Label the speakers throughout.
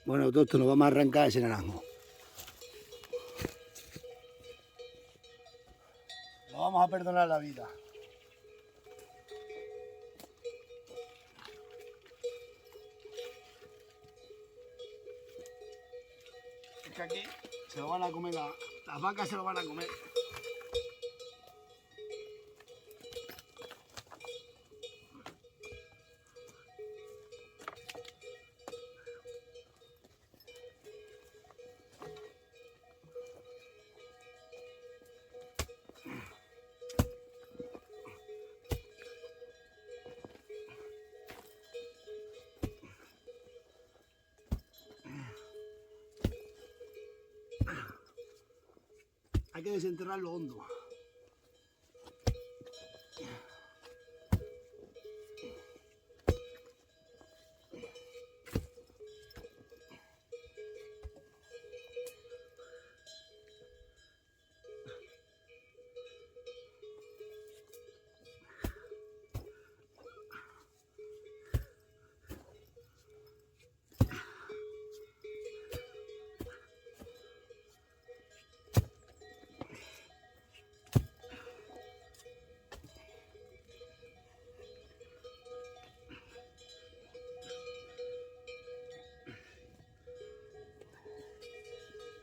Speaker 1: Bueno, todo esto lo vamos a arrancar ese naranjo. Lo vamos a perdonar la vida. Es que aquí se lo van a comer, las vacas se lo van a comer. Hay que desenterrarlo hondo.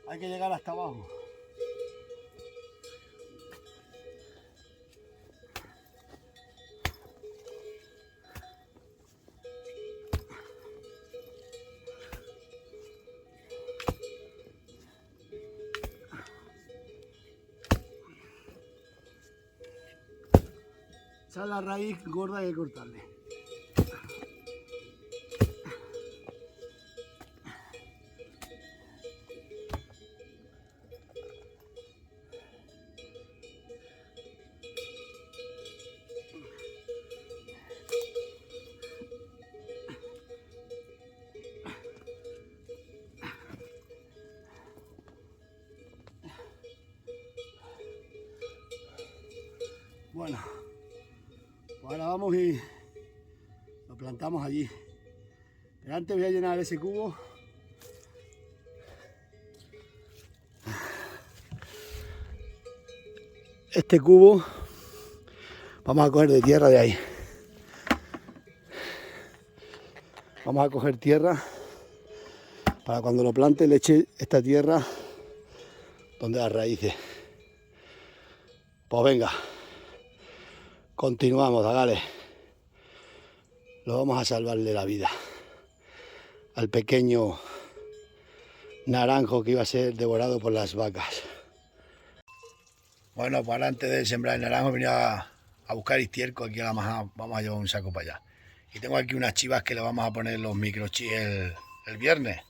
Speaker 1: Hay que llegar hasta abajo. Esa es la raíz gorda que hay que cortarle. Bueno, pues ahora vamos y lo plantamos allí. Pero antes voy a llenar ese cubo. Este cubo vamos a coger de tierra de ahí. Vamos a coger tierra para cuando lo plante le eche esta tierra donde las raíces. Pues venga, continuamos, dale. Lo vamos a salvarle la vida al pequeño naranjo que iba a ser devorado por las vacas. Bueno, pues ahora antes de sembrar el naranjo venía a buscar estiércol aquí a la majada. Vamos a llevar un saco para allá. Y tengo aquí unas chivas que le vamos a poner los microchips el viernes.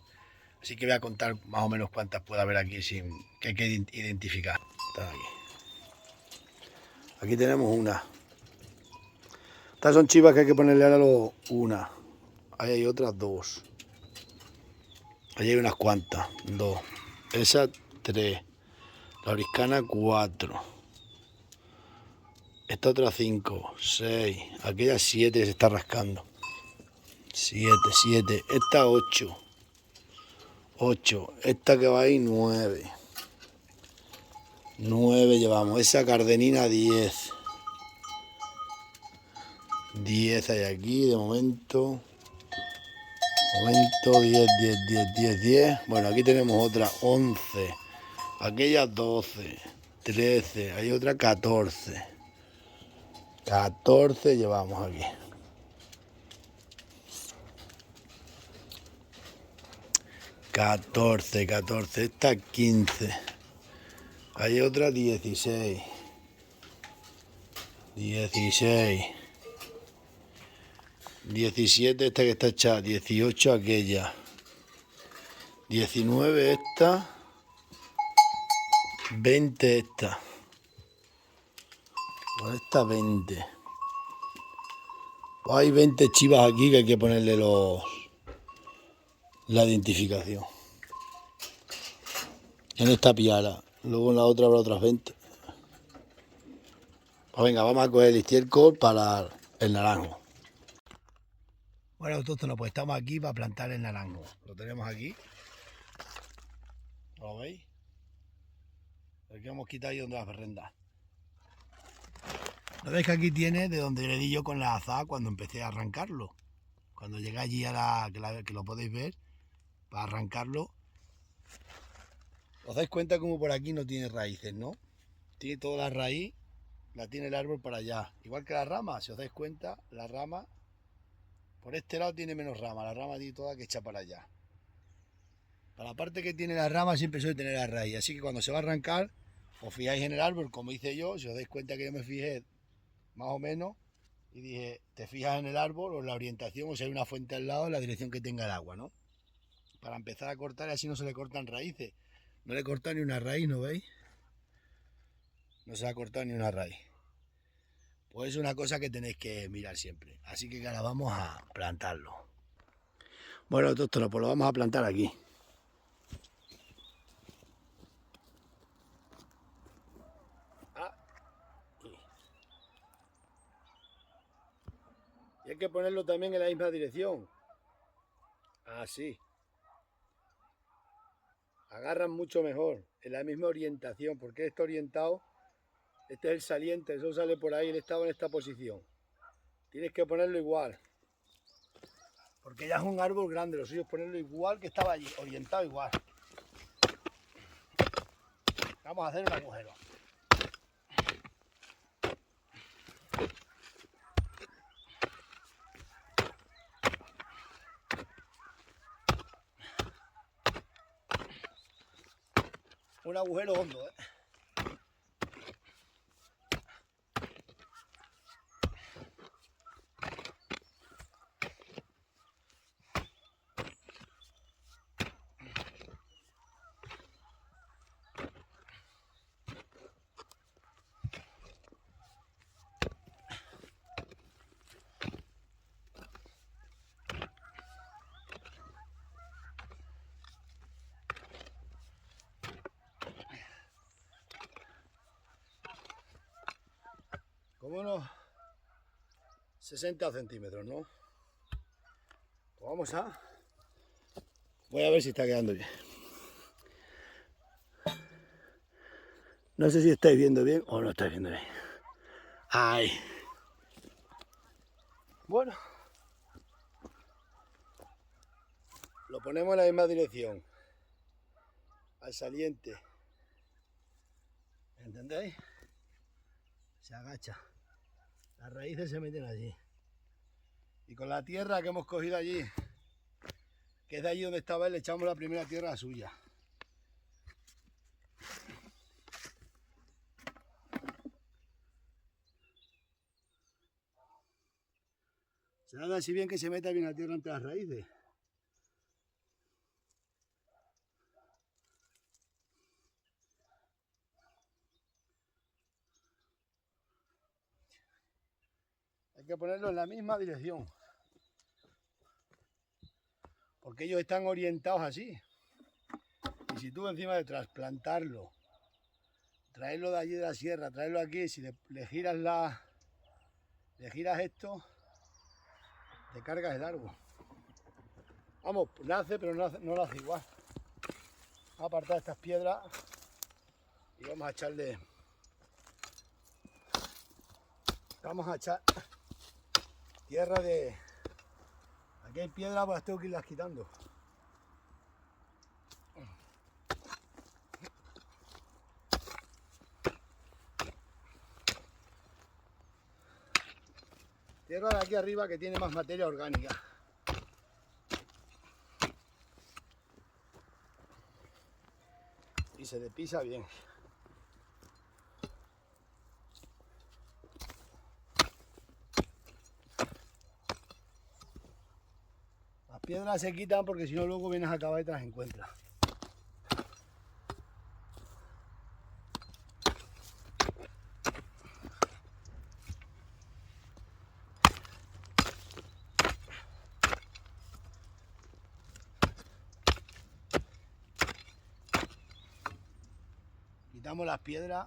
Speaker 1: Así que voy a contar más o menos cuántas puede haber aquí que hay que identificar. Están aquí. Aquí tenemos una. Estas son chivas que hay que ponerle ahora una. Ahí hay otras dos. Ahí hay unas cuantas. Dos. Esa 3. La oriscana 4. Esta otra 5, 6. Aquella 7 se está rascando. 7. Esta 8. 8. Esta que va ahí 9. 9 llevamos. Esa cardenina 10. 10 hay aquí de momento. 10. Bueno, aquí tenemos otra 11. Aquella 12. 13. Hay otra 14. 14 llevamos aquí. 14. Esta 15. Hay otra 16. 17 esta que está echada. 18 aquella. 19 esta. 20 esta. Con esta 20. Hay 20 chivas aquí que hay que ponerle la identificación. En esta piara. Luego en la otra habrá otras 20. Pues venga, vamos a coger el estiércol para el naranjo. Bueno, autóctono, pues estamos aquí para plantar el naranjo. Lo tenemos aquí. ¿Lo veis? Lo que hemos quitado ahí donde las berrendas. ¿Lo veis que aquí tiene de donde le di yo con la azada cuando empecé a arrancarlo? Cuando llegué allí a que lo podéis ver, para arrancarlo. ¿Os dais cuenta como por aquí no tiene raíces, no? Tiene toda la raíz, la tiene el árbol para allá. Igual que la rama, si os dais cuenta, la rama por este lado tiene menos rama, la rama tiene toda que echa para allá. Para la parte que tiene la rama siempre suele tener la raíz, así que cuando se va a arrancar, os fijáis en el árbol, como hice yo, si os dais cuenta que yo me fijé más o menos, y dije, te fijas en el árbol o en la orientación, o si hay una fuente al lado, en la dirección que tenga el agua, ¿no? Para empezar a cortar, y así no se le cortan raíces. No le he cortado ni una raíz, ¿no veis? No se ha cortado ni una raíz. Pues es una cosa que tenéis que mirar siempre. Así que ahora vamos a plantarlo. Bueno, autóctono, pues lo vamos a plantar aquí. Y hay que ponerlo también en la misma dirección. Así. Agarran mucho mejor, en la misma orientación, porque está orientado, este es el saliente, eso sale por ahí, él estaba en esta posición. Tienes que ponerlo igual, porque ya es un árbol grande, lo suyo es ponerlo igual que estaba allí, orientado igual. Vamos a hacer un agujero. Un agujero hondo, ¿eh? Como unos 60 centímetros, ¿no? Pues vamos a... Voy a ver si está quedando bien. No sé si estáis viendo bien o no estáis viendo bien. Ahí. Bueno. Lo ponemos en la misma dirección. Al saliente. ¿Entendéis? Se agacha. Las raíces se meten allí. Y con la tierra que hemos cogido allí, que es de allí donde estaba él, le echamos la primera tierra suya. Se haga así bien que se meta bien la tierra entre las raíces. Hay que ponerlo en la misma dirección. Porque ellos están orientados así. Y si tú encima de trasplantarlo, traerlo de allí de la sierra, traerlo aquí, si le giras esto, te cargas el árbol. Vamos, nace, pero no lo hace igual. Vamos a apartar estas piedras y vamos a echarle... Vamos a echar tierra de... Aquí hay piedras, pues las tengo que irlas quitando. Tierra de aquí arriba que tiene más materia orgánica. Y se le pisa bien. Las piedras se quitan porque si no luego vienes a acabar y te las encuentras. Quitamos las piedras.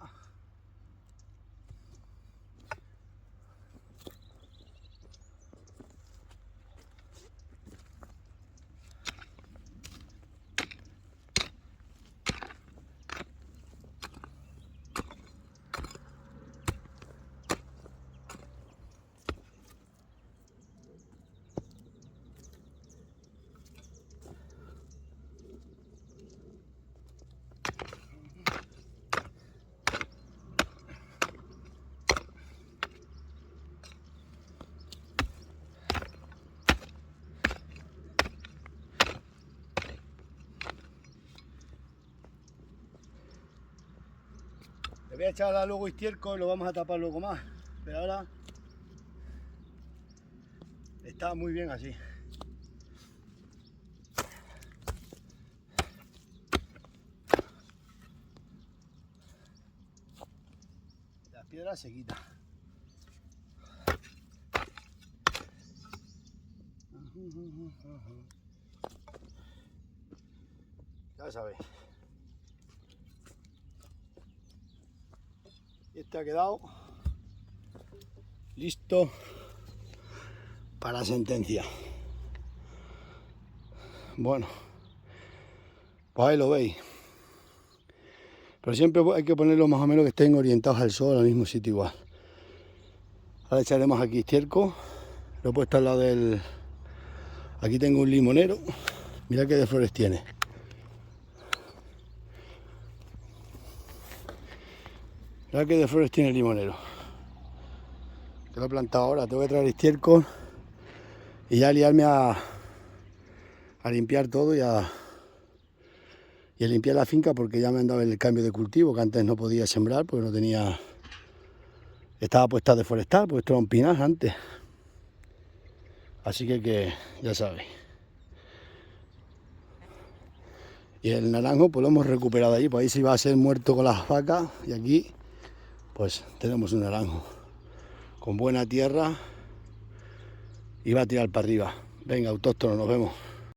Speaker 2: Le voy a echar luego estiércol y lo vamos a tapar luego más. Pero ahora está muy bien así. La piedra se quita. Ya sabéis. Y este ha quedado listo para sentencia. Bueno, pues ahí lo veis. Pero siempre hay que ponerlo más o menos que estén orientados al sol, al mismo sitio igual. Ahora echaremos aquí estiércol. Lo he puesto al lado del... Aquí tengo un limonero. Mira qué de flores tiene. Mira qué de flores tiene el limonero. Que lo he plantado ahora. Tengo que traer estiércol y ya liarme a limpiar todo y a limpiar la finca, porque ya me han dado el cambio de cultivo, que antes no podía sembrar porque no tenía... Estaba puesta a deforestar, porque esto era un pinar antes. Así que ya sabéis. Y el naranjo pues lo hemos recuperado allí, pues ahí se iba a ser muerto con las vacas, y aquí pues tenemos un naranjo con buena tierra y va a tirar para arriba. Venga, autóctono, nos vemos.